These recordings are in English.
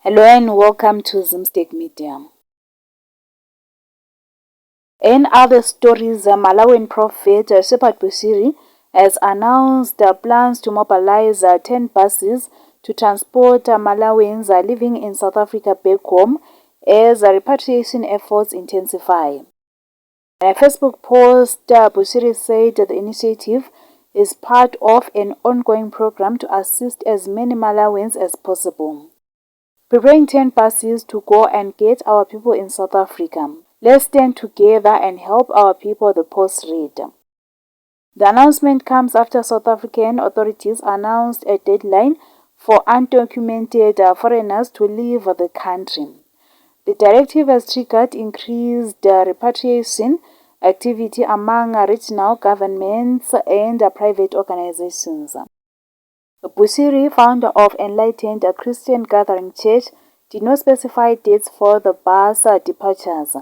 Hello and welcome to Zimstek Media. In other stories, Malawian Prophet Shepard Busiri has announced plans to mobilize 10 buses to transport Malawians living in South Africa back home as repatriation efforts intensify. In a Facebook post, Busiri said the initiative is part of an ongoing program to assist as many Malawians as possible. Preparing 10 buses to go and get our people in South Africa. Let's stand together and help our people, the post read. The announcement comes after South African authorities announced a deadline for undocumented foreigners to leave the country. The directive has triggered increased repatriation activity among regional governments and private organizations. Busiri, founder of Enlightened Christian Gathering Church, did not specify dates for the bus departures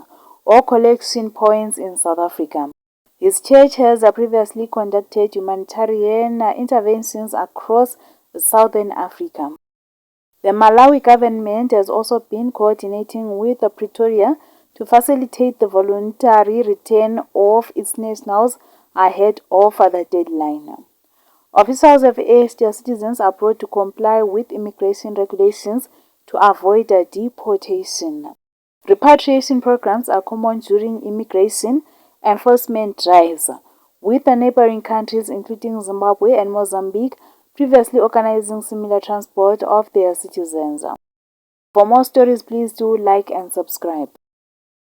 or collection points in South Africa. His church has previously conducted humanitarian interventions across southern Africa. The Malawi government has also been coordinating with Pretoria to facilitate the voluntary return of its nationals ahead of the deadline. Officials have urged their citizens abroad to comply with immigration regulations to avoid deportation. Repatriation programs are common during immigration enforcement drives, with the neighboring countries including Zimbabwe and Mozambique previously organizing similar transport of their citizens. For more stories, please do like and subscribe.